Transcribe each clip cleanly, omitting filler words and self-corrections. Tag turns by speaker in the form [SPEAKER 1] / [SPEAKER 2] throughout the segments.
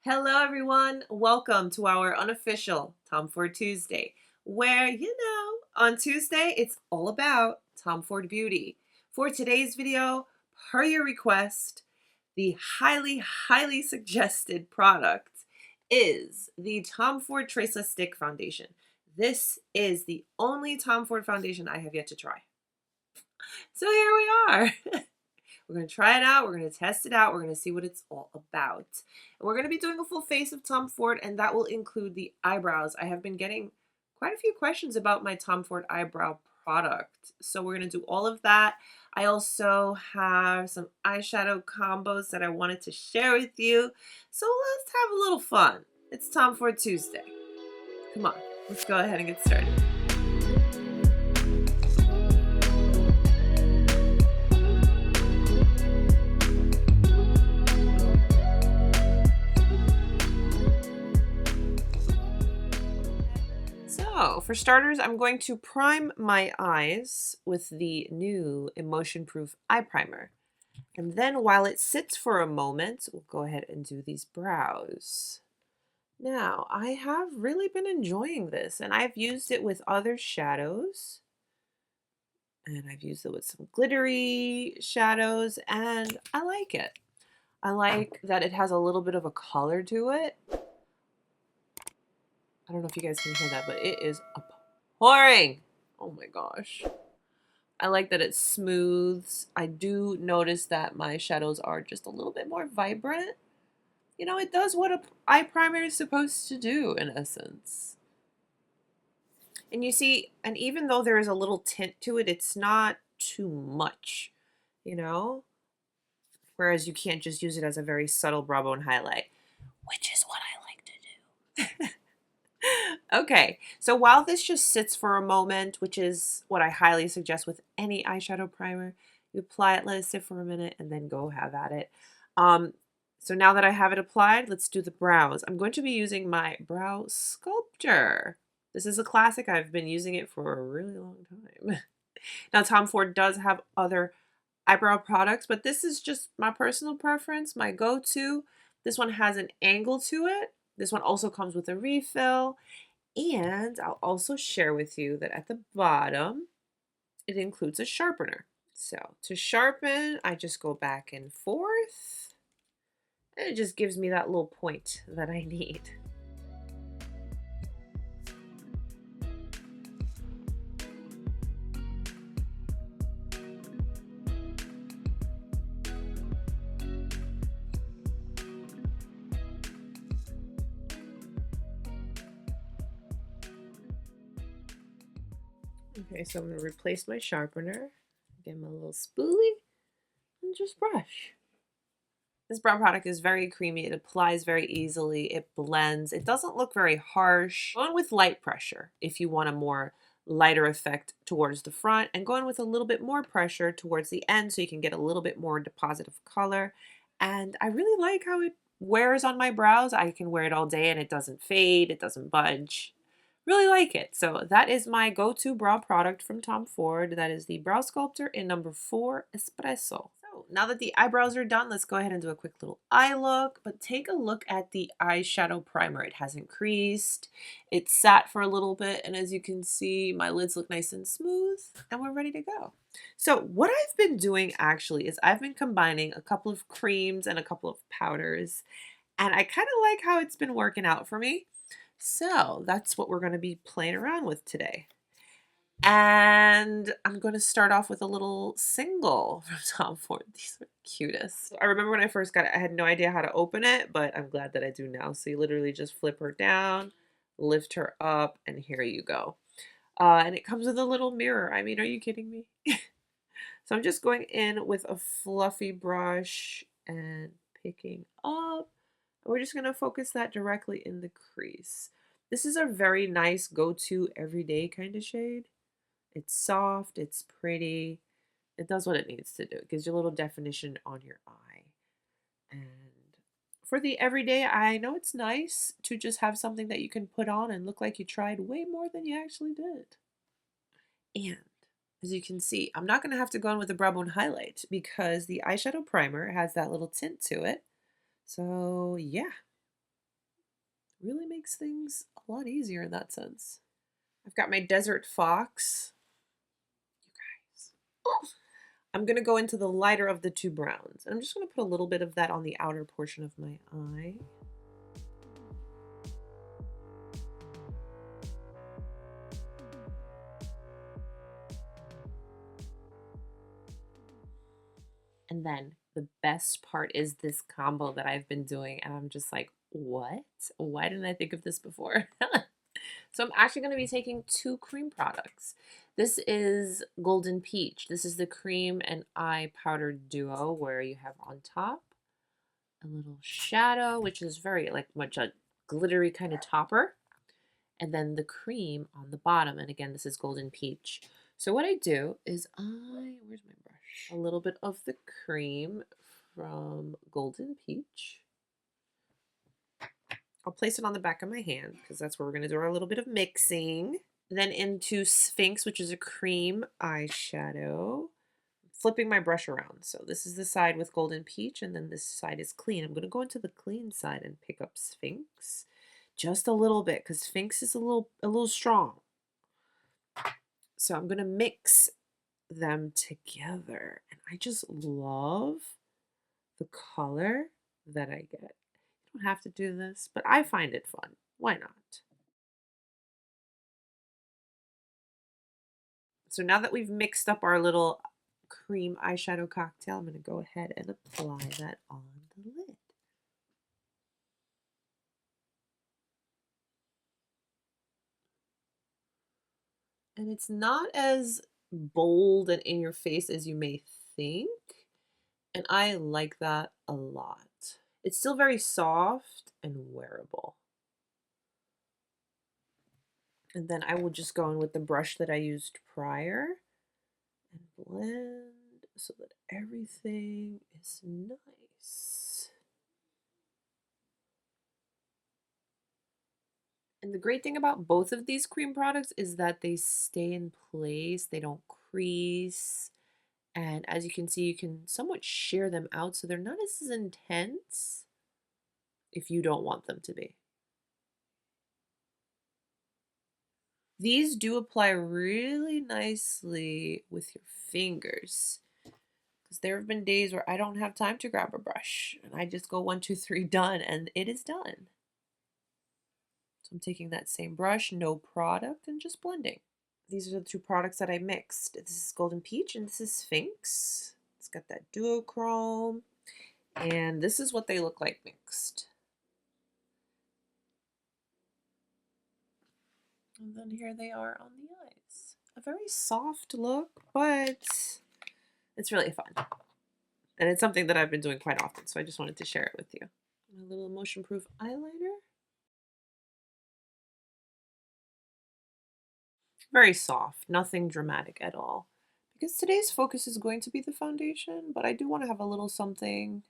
[SPEAKER 1] Hello, everyone. Welcome to our unofficial Tom Ford Tuesday, where, on Tuesday, it's all about Tom Ford beauty. For today's video, per your request, the highly suggested product is the Tom Ford Traceless Stick Foundation. This is the only Tom Ford foundation I have yet to try. So here we are. We're going to try it out. We're going to test it out. We're going to see what it's all about. And we're going to be doing a full face of Tom Ford, and that will include the eyebrows. I have been getting quite a few questions about my Tom Ford eyebrow product. So we're going to do all of that. I also have some eyeshadow combos that I wanted to share with you. So let's have a little fun. It's Tom Ford Tuesday. Come on, let's go ahead and get started. So, for starters, I'm going to prime my eyes with the new Emotionproof Eye Primer. And then while it sits for a moment, we'll go ahead and do these brows. Now, I have really been enjoying this, and I've used it with other shadows. And I've used it with some glittery shadows, and I like it. I like that it has a little bit of a color to it. I don't know if you guys can hear that, but it is pouring. Oh my gosh. I like that it smooths. I do notice that my shadows are just a little bit more vibrant. You know, it does what an eye primer is supposed to do in essence. And you see, and even though there is a little tint to it, it's not too much, you know? Whereas you can't just use it as a very subtle brow bone highlight, which is what I like to do. Okay, so while this just sits for a moment, which is what I highly suggest with any eyeshadow primer, you apply it, let it sit for a minute, and then go have at it. So now that I have it applied, let's do the brows. I'm going to be using my Brow Sculptor. This is a classic. I've been using it for a really long time. Now, Tom Ford does have other eyebrow products, but this is just my personal preference, my go-to. This one has an angle to it. This one also comes with a refill. And I'll also share with you that at the bottom, it includes a sharpener. So to sharpen, I just go back and forth, and it just gives me that little point that I need. Okay, so I'm going to replace my sharpener, get my little spoolie, and just brush. This brow product is very creamy. It applies very easily. It blends. It doesn't look very harsh. Go in with light pressure if you want a more lighter effect towards the front, and go in with a little bit more pressure towards the end so you can get a little bit more deposit of color. And I really like how it wears on my brows. I can wear it all day and it doesn't fade. It doesn't budge. Really like it. So that is my go-to brow product from Tom Ford. That is the Brow Sculptor in number 4 Espresso. So now that the eyebrows are done, let's go ahead and do a quick little eye look. But take a look at the eyeshadow primer. It hasn't creased. It sat for a little bit, and as you can see, my lids look nice and smooth, and we're ready to go. So what I've been doing actually is I've been combining a couple of creams and a couple of powders, and I kind of like how it's been working out for me. So that's what we're going to be playing around with today. And I'm going to start off with a little single from Tom Ford. These are cutest. I remember when I first got it, I had no idea how to open it, but I'm glad that I do now. So you literally just flip her down, lift her up, and here you go. And it comes with a little mirror. I mean, are you kidding me? So I'm just going in with a fluffy brush and picking up. We're just going to focus that directly in the crease. This is a very nice go-to everyday kind of shade. It's soft, it's pretty, it does what it needs to do. It gives you a little definition on your eye. And for the everyday, I know it's nice to just have something that you can put on and look like you tried way more than you actually did. And as you can see, I'm not going to have to go in with a brow bone highlight because the eyeshadow primer has that little tint to it. So yeah, really makes things a lot easier in that sense. I've got my Desert Fox. You guys. Oh. I'm going to go into the lighter of the two browns. I'm just going to put a little bit of that on the outer portion of my eye. And then the best part is this combo that I've been doing. And I'm just like, what? Why didn't I think of this before? So I'm actually going to be taking two cream products. This is Golden Peach. This is the cream and eye powder duo where you have on top a little shadow, which is very like much a glittery kind of topper. And then the cream on the bottom. And again, this is Golden Peach. So what I do is where's my brush? A little bit of the cream from Golden Peach. I'll place it on the back of my hand because that's where we're going to do our little bit of mixing. Then into Sphinx, which is a cream eyeshadow. Flipping my brush around. So this is the side with Golden Peach, and then this side is clean. I'm going to go into the clean side and pick up Sphinx. Just a little bit, because Sphinx is a little strong. So I'm going to mix them together. And I just love the color that I get. You don't have to do this, but I find it fun. Why not? So now that we've mixed up our little cream eyeshadow cocktail, I'm going to go ahead and apply that on the lid. And it's not as bold and in your face as you may think. And I like that a lot. It's still very soft and wearable. And then I will just go in with the brush that I used prior and blend so that everything is nice. And the great thing about both of these cream products is that they stay in place, they don't crease. And as you can see, you can somewhat shear them out so they're not as intense if you don't want them to be. These do apply really nicely with your fingers because there have been days where I don't have time to grab a brush and I just go 1, 2, 3, done, and it is done. So I'm taking that same brush, no product, and just blending. These are the two products that I mixed. This is Golden Peach and this is Sphinx. It's got that duochrome. And this is what they look like mixed. And then here they are on the eyes. A very soft look, but it's really fun. And it's something that I've been doing quite often, so I just wanted to share it with you. My little Emotionproof eyeliner. Very soft, nothing dramatic at all. Because today's focus is going to be the foundation, but I do want to have a little something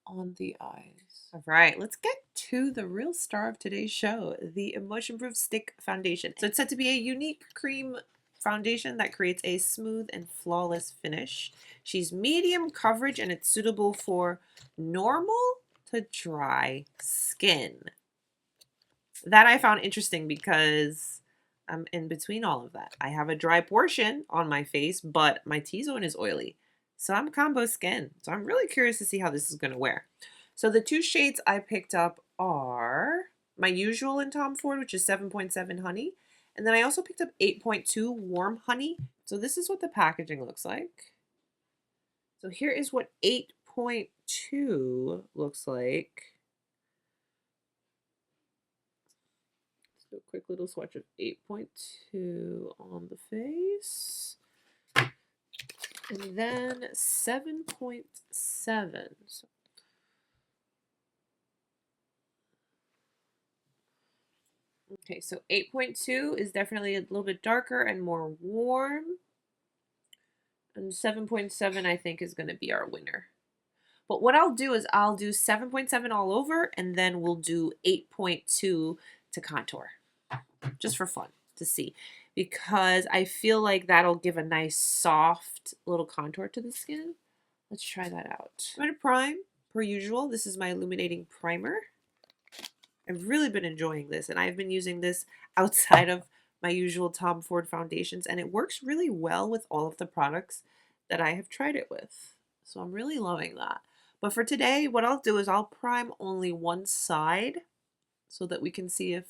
[SPEAKER 1] on the eyes. All right, let's get to the real star of today's show, the Emotionproof Stick Foundation. So it's said to be a unique cream foundation that creates a smooth and flawless finish. She's medium coverage and it's suitable for normal to dry skin. That I found interesting because I'm in between all of that. I have a dry portion on my face, but my T-zone is oily. So I'm combo skin. So I'm really curious to see how this is going to wear. So the two shades I picked up are my usual in Tom Ford, which is 7.7 Honey. And then I also picked up 8.2 Warm Honey. So this is what the packaging looks like. So here is what 8.2 looks like. Let's do a quick little swatch of 8.2 on the face. And then 7.7. So okay, so 8.2 is definitely a little bit darker and more warm. And 7.7 I think is going to be our winner. But what I'll do is I'll do 7.7 all over and then we'll do 8.2 to contour. Just for fun to see. Because I feel like that'll give a nice soft little contour to the skin. Let's try that out. I'm going to prime per usual. This is my Illuminating Primer. I've really been enjoying this, and I've been using this outside of my usual Tom Ford foundations, and it works really well with all of the products that I have tried it with. So I'm really loving that. But for today, what I'll do is I'll prime only one side so that we can see if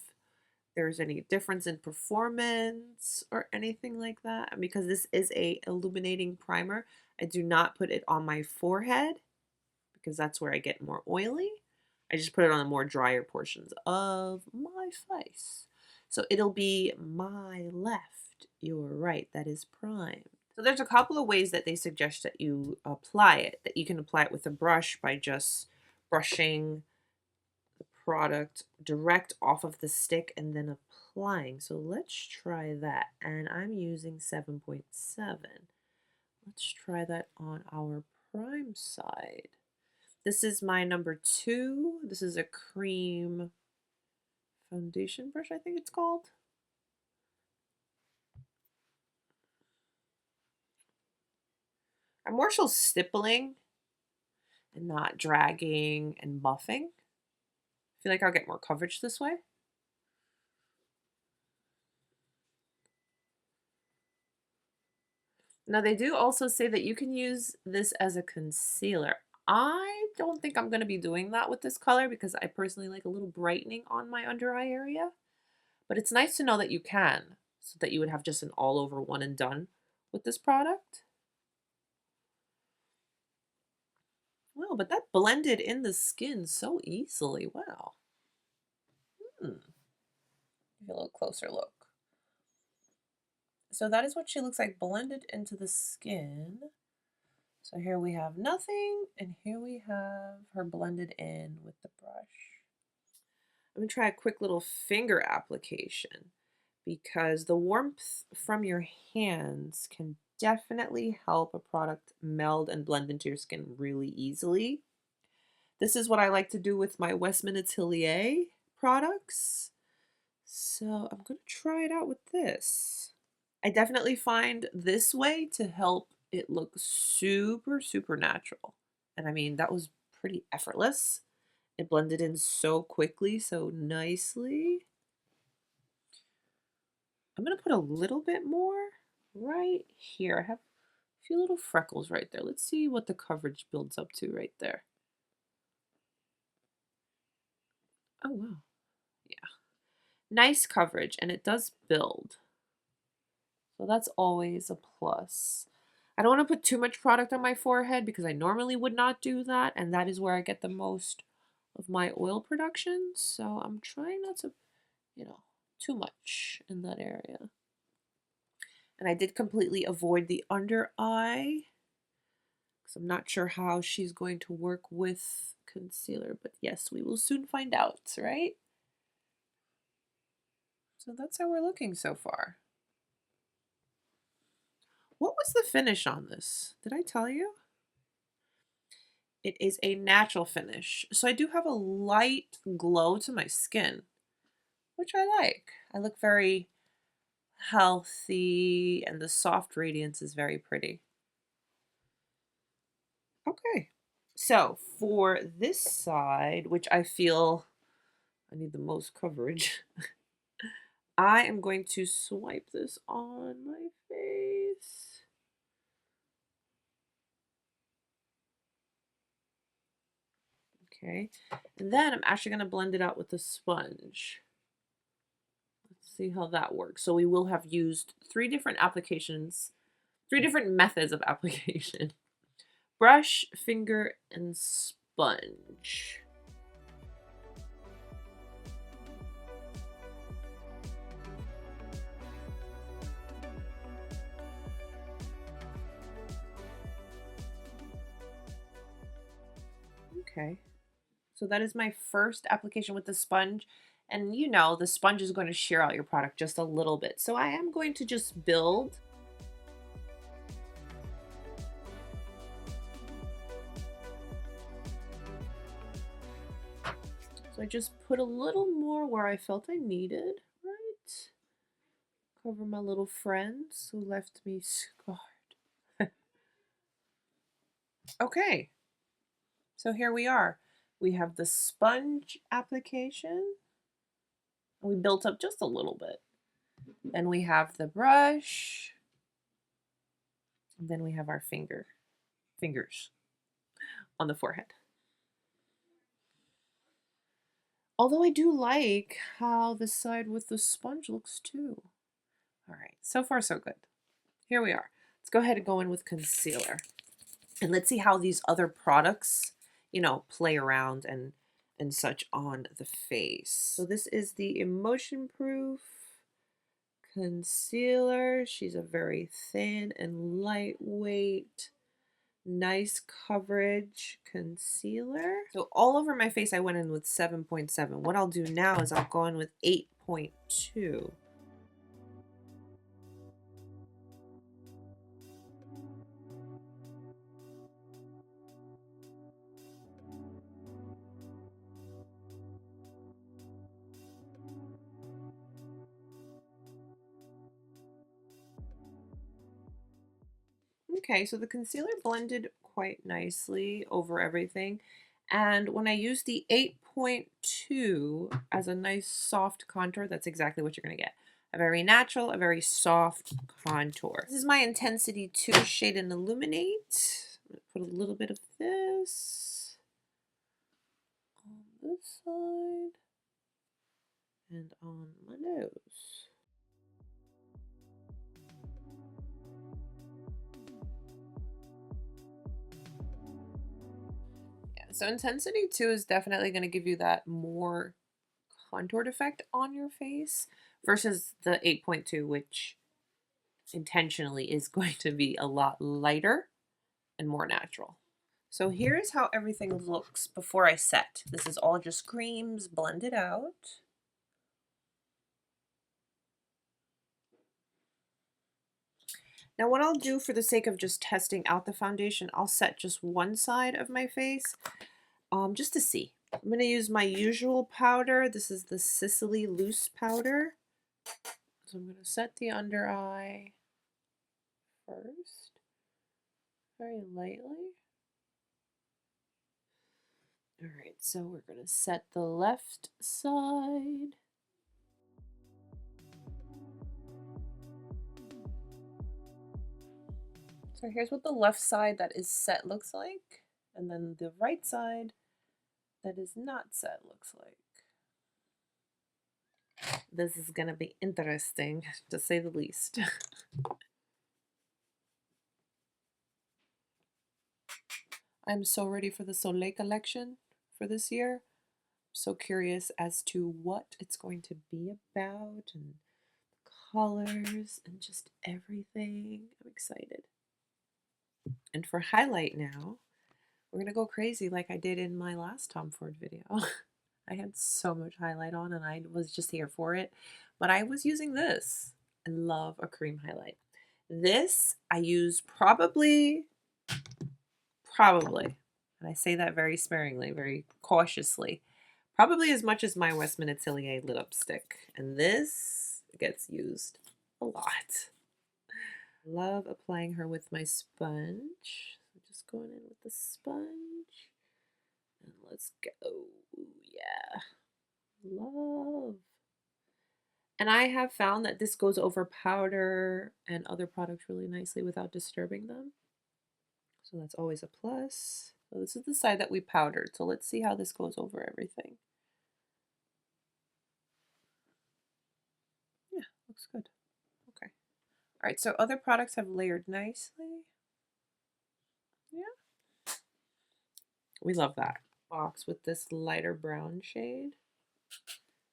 [SPEAKER 1] there's any difference in performance or anything like that. And because this is a illuminating primer, I do not put it on my forehead because that's where I get more oily. I just put it on the more drier portions of my face. So it'll be my left, your right, that is primed. So there's a couple of ways that they suggest that you apply it. That you can apply it with a brush by just brushing the product direct off of the stick and then applying. So let's try that. And I'm using 7.7. Let's try that on our prime side. This is my number 2. This is a cream foundation brush, I think it's called. I'm more so stippling and not dragging and buffing. I feel like I'll get more coverage this way. Now they do also say that you can use this as a concealer. I don't think I'm going to be doing that with this color because I personally like a little brightening on my under eye area. But it's nice to know that you can, so that you would have just an all over one and done with this product. Wow, but that blended in the skin so easily. Wow. Give a little closer look. So that is what she looks like blended into the skin. So here we have nothing, and here we have her blended in with the brush. I'm going to try a quick little finger application because the warmth from your hands can definitely help a product meld and blend into your skin really easily. This is what I like to do with my Westman Atelier products. So I'm going to try it out with this. I definitely find this way to help it look super, super natural. And I mean, that was pretty effortless. It blended in so quickly, so nicely. I'm going to put a little bit more right here. I have a few little freckles right there. Let's see what the coverage builds up to right there. Oh, wow. Yeah. Nice coverage, and it does build. So that's always a plus. I don't want to put too much product on my forehead because I normally would not do that, and that is where I get the most of my oil production. So I'm trying not to, too much in that area. And I did completely avoid the under eye because I'm not sure how she's going to work with concealer, but yes, we will soon find out, right? So that's how we're looking so far. What was the finish on this? Did I tell you? It is a natural finish. So I do have a light glow to my skin, which I like. I look very healthy and the soft radiance is very pretty. Okay. So for this side, which I feel I need the most coverage, I am going to swipe this on my face. Okay. And then I'm actually going to blend it out with a sponge. Let's see how that works. So we will have used 3 different applications, 3 different methods of application. Brush, finger, and sponge. Okay. So that is my first application with the sponge. And the sponge is going to shear out your product just a little bit. So I am going to just build. So I just put a little more where I felt I needed, right? Cover my little friends who left me scarred. Okay. So here we are. We have the sponge application. We built up just a little bit. Then we have the brush. And then we have our fingers on the forehead. Although I do like how the side with the sponge looks too. All right, so far so good. Here we are. Let's go ahead and go in with concealer. And let's see how these other products, you know, play around and such on the face. So this is the Emotionproof Concealer. She's a very thin and lightweight, nice coverage concealer. So all over my face I went in with 7.7. What I'll do now is I'll go in with 8.2. Okay, so the concealer blended quite nicely over everything. And when I use the 8.2 as a nice soft contour, that's exactly what you're going to get. A very natural, a very soft contour. This is my Intensity 2 shade in Illuminate. I'm going to put a little bit of this on this side and on my nose. So Intensity 2 is definitely going to give you that more contoured effect on your face versus the 8.2, which intentionally is going to be a lot lighter and more natural. So here's how everything looks before I set. This is all just creams blended out. Now what I'll do for the sake of just testing out the foundation, I'll set just one side of my face just to see. I'm going to use my usual powder. This is the SISLEY loose powder. So I'm going to set the under eye first, very lightly. All right, so we're going to set the left side. So here's what the left side that is set looks like, and then the right side that is not set looks like. This is going to be interesting, to say the least. I'm so ready for the Soleil collection for this year. So curious as to what it's going to be about and colors and just everything. I'm excited. And for highlight now, we're going to go crazy like I did in my last Tom Ford video. I had so much highlight on and I was just here for it. But I was using this. I love a cream highlight. This I use probably, and I say that very sparingly, very cautiously, probably as much as my Westman Atelier lipstick. And this gets used a lot. Love applying her with my sponge. So just going in with the sponge. And let's go. Ooh, yeah. Love. And I have found that this goes over powder and other products really nicely without disturbing them. So that's always a plus. So this is the side that we powdered. So let's see how this goes over everything. Yeah, looks good. Okay. All right, so other products have layered nicely. Yeah. We love that. Box with this lighter brown shade.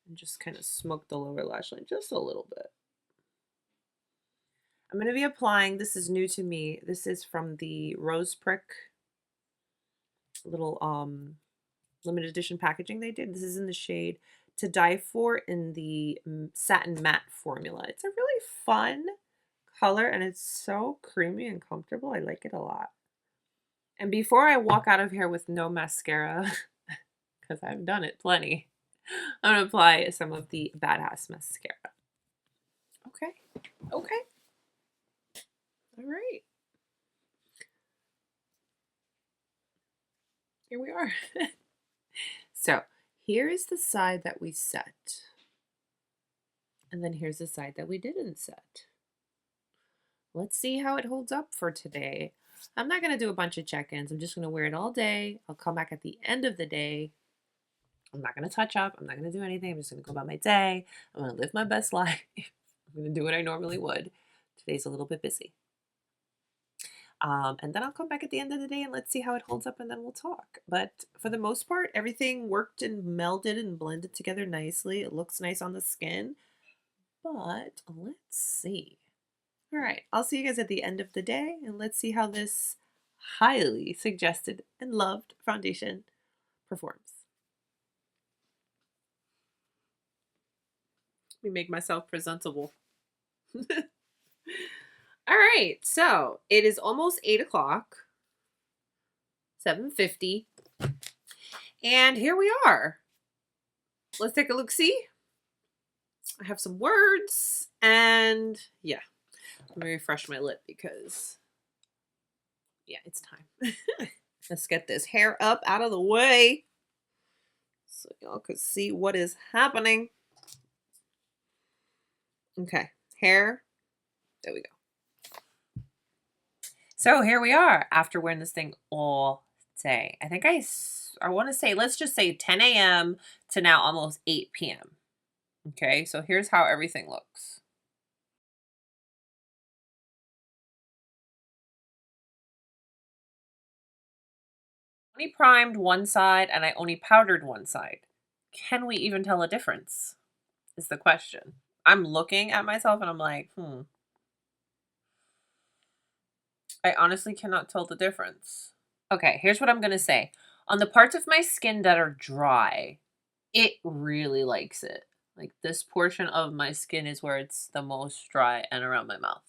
[SPEAKER 1] And just kind of smoke the lower lash line just a little bit. I'm going to be applying, this is new to me, this is from the Rose Prick little limited edition packaging they did. This is in the shade To Die For in the Satin Matte formula. It's a really fun color and it's so creamy and comfortable. I like it a lot. And before I walk out of here with no mascara, because I've done it plenty, I'm going to apply some of the Badass mascara. Okay. Okay. All right. Here we are. So here is the side that we set. And then here's the side that we didn't set. Let's see how it holds up for today. I'm not going to do a bunch of check-ins. I'm just going to wear it all day. I'll come back at the end of the day. I'm not going to touch up. I'm not going to do anything. I'm just going to go about my day. I'm going to live my best life. I'm going to do what I normally would. Today's a little bit busy. And then I'll come back at the end of the day and let's see how it holds up and then we'll talk. But for the most part, everything worked and melded and blended together nicely. It looks nice on the skin. But let's see. All right, I'll see you guys at the end of the day and let's see how this highly suggested and loved foundation performs. Let me make myself presentable. All right, so it is almost 8 o'clock, 7:50, and here we are. Let's take a look-see. I have some words, and yeah, let me refresh my lip because, yeah, it's time. Let's get this hair up out of the way so y'all could see what is happening. Okay, hair, there we go. So here we are after wearing this thing all day. I think I want to say, let's just say 10 a.m. to now almost 8 p.m. Okay, so here's how everything looks. I only primed one side and I only powdered one side. Can we even tell a difference? Is the question. I'm looking at myself and I'm like, I honestly cannot tell the difference. Okay, here's what I'm going to say. On the parts of my skin that are dry, it really likes it. Like this portion of my skin is where it's the most dry and around my mouth.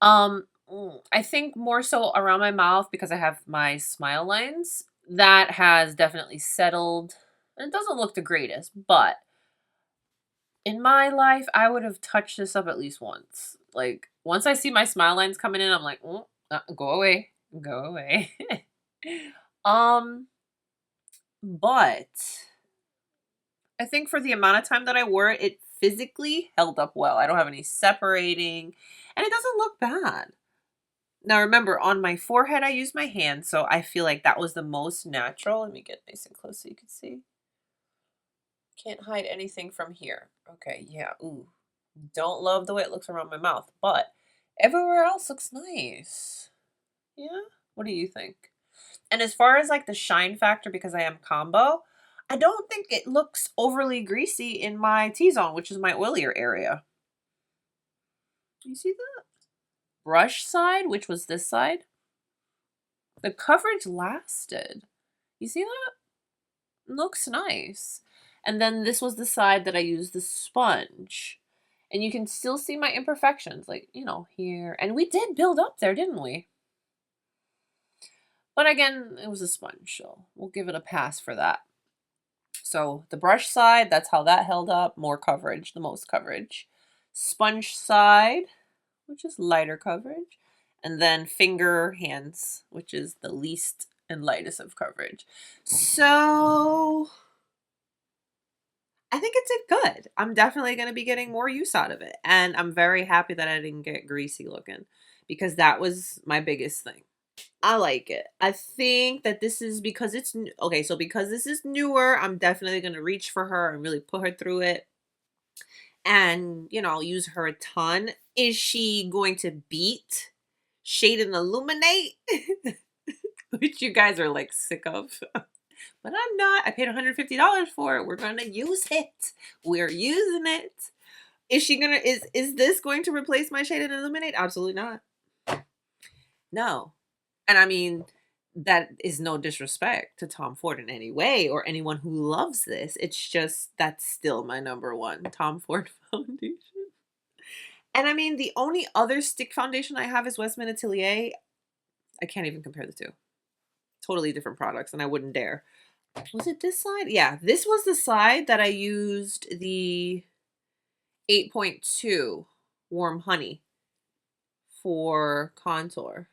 [SPEAKER 1] I think more so around my mouth because I have my smile lines. That has definitely settled. It doesn't look the greatest, but in my life, I would have touched this up at least once. Like once I see my smile lines coming in, I'm like, go away, go away. But I think for the amount of time that I wore it, it physically held up well. I don't have any separating, and it doesn't look bad. Now remember, on my forehead, I used my hand, so I feel like that was the most natural. Let me get nice and close so you can see. Can't hide anything from here. Okay, yeah, ooh. Don't love the way it looks around my mouth, but everywhere else looks nice. Yeah? What do you think? And as far as like the shine factor, because I am combo, I don't think it looks overly greasy in my T-zone, which is my oilier area. You see that? Brush side, which was this side, the coverage lasted. You see that? It looks nice. And then this was the side that I used the sponge. And you can still see my imperfections, like, you know, here. And we did build up there, didn't we? But again, it was a sponge, so we'll give it a pass for that. So the brush side, that's how that held up. More coverage, the most coverage. Sponge side, which is lighter coverage. And then finger hands, which is the least and lightest of coverage. So I think it did good. I'm definitely going to be getting more use out of it. And I'm very happy that I didn't get greasy looking because that was my biggest thing. I like it. I think that this is because it's okay. So because this is newer, I'm definitely going to reach for her and really put her through it. And, you know, I'll use her a ton. Is she going to beat Shade and Illuminate? Which you guys are like sick of. But I'm not. I paid $150 for it. We're going to use it. We're using it. Is she going to, is this going to replace my Shade and Illuminate? Absolutely not. No. And I mean, that is no disrespect to Tom Ford in any way or anyone who loves this. It's just, that's still my number one Tom Ford foundation. And I mean, the only other stick foundation I have is Westman Atelier. I can't even compare the two. Totally different products, and I wouldn't dare. Was it this side? Yeah, this was the side that I used the 8.2 Warm Honey for contour.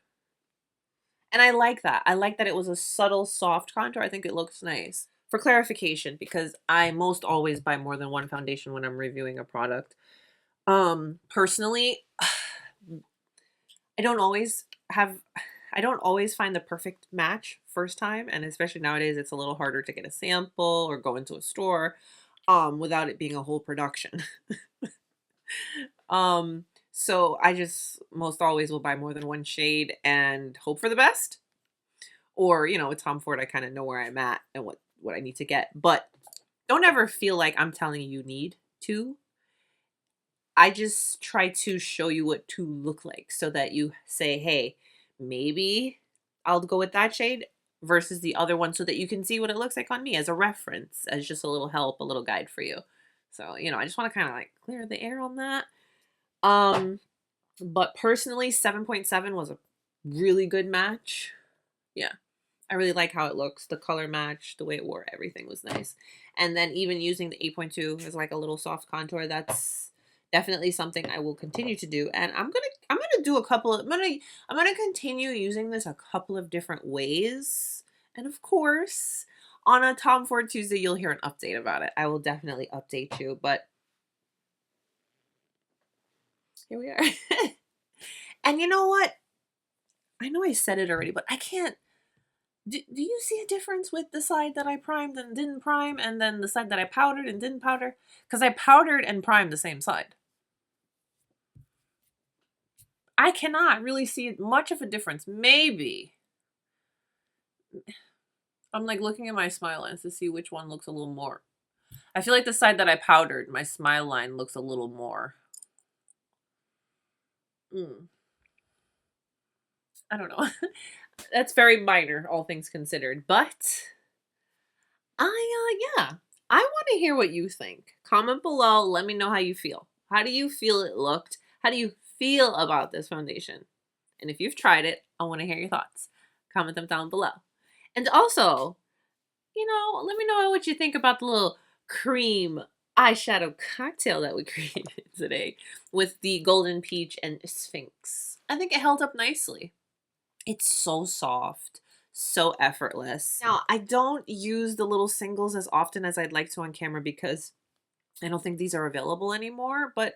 [SPEAKER 1] And I like that. I like that it was a subtle, soft contour. I think it looks nice. For clarification, because I most always buy more than one foundation when I'm reviewing a product. Personally, I don't always find the perfect match first time, and especially nowadays it's a little harder to get a sample or go into a store without it being a whole production. um so I just most always will buy more than one shade and hope for the best. Or, you know, with Tom Ford I kind of know where I'm at and what I need to get. But don't ever feel like I'm telling you need to. I just try to show you what to look like so that you say, hey, maybe I'll go with that shade versus the other one so that you can see what it looks like on me as a reference, as just a little help, a little guide for you. So, you know, I just want to kind of like clear the air on that. But personally, 7.7 was a really good match. Yeah. I really like how it looks. The color match, the way it wore, everything was nice. And then even using the 8.2 as like a little soft contour, that's definitely something I will continue to do. And I'm gonna do a couple of I'm gonna continue using this a couple of different ways. And of course, on a Tom Ford Tuesday, you'll hear an update about it. I will definitely update you, but here we are. And you know what? I know I said it already, but I can't. Do you see a difference with the side that I primed and didn't prime, and then the side that I powdered and didn't powder? Because I powdered and primed the same side. I cannot really see much of a difference. Maybe. I'm like looking at my smile lines to see which one looks a little more. I feel like the side that I powdered, my smile line looks a little more. I don't know. That's very minor, all things considered. But yeah, I want to hear what you think. Comment below. Let me know how you feel. How do you feel it looked? How do you feel about this foundation? And if you've tried it, I want to hear your thoughts. Comment them down below. And also, you know, let me know what you think about the little cream eyeshadow cocktail that we created today with the golden peach and Sphinx. I think it held up nicely. It's so soft, so effortless. Now, I don't use the little singles as often as I'd like to on camera because I don't think these are available anymore, but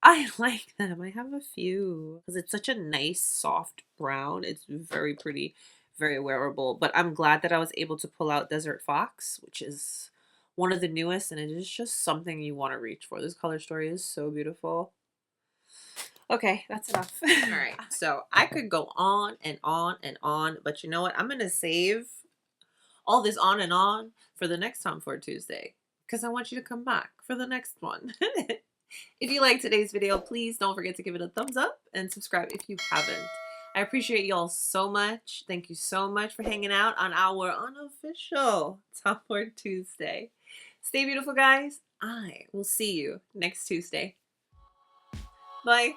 [SPEAKER 1] I like them. I have a few because it's such a nice, soft brown. It's very pretty, very wearable. But I'm glad that I was able to pull out Desert Fox, which is one of the newest, and it is just something you want to reach for. This color story is so beautiful. Okay, that's enough. All right, so I could go on and on and on, but you know what? I'm going to save all this on and on for the next Tom Ford Tuesday because I want you to come back for the next one. If you like today's video, please don't forget to give it a thumbs up and subscribe if you haven't. I appreciate y'all so much. Thank you so much for hanging out on our unofficial Tom Ford Tuesday. Stay beautiful, guys. I will see you next Tuesday. Bye.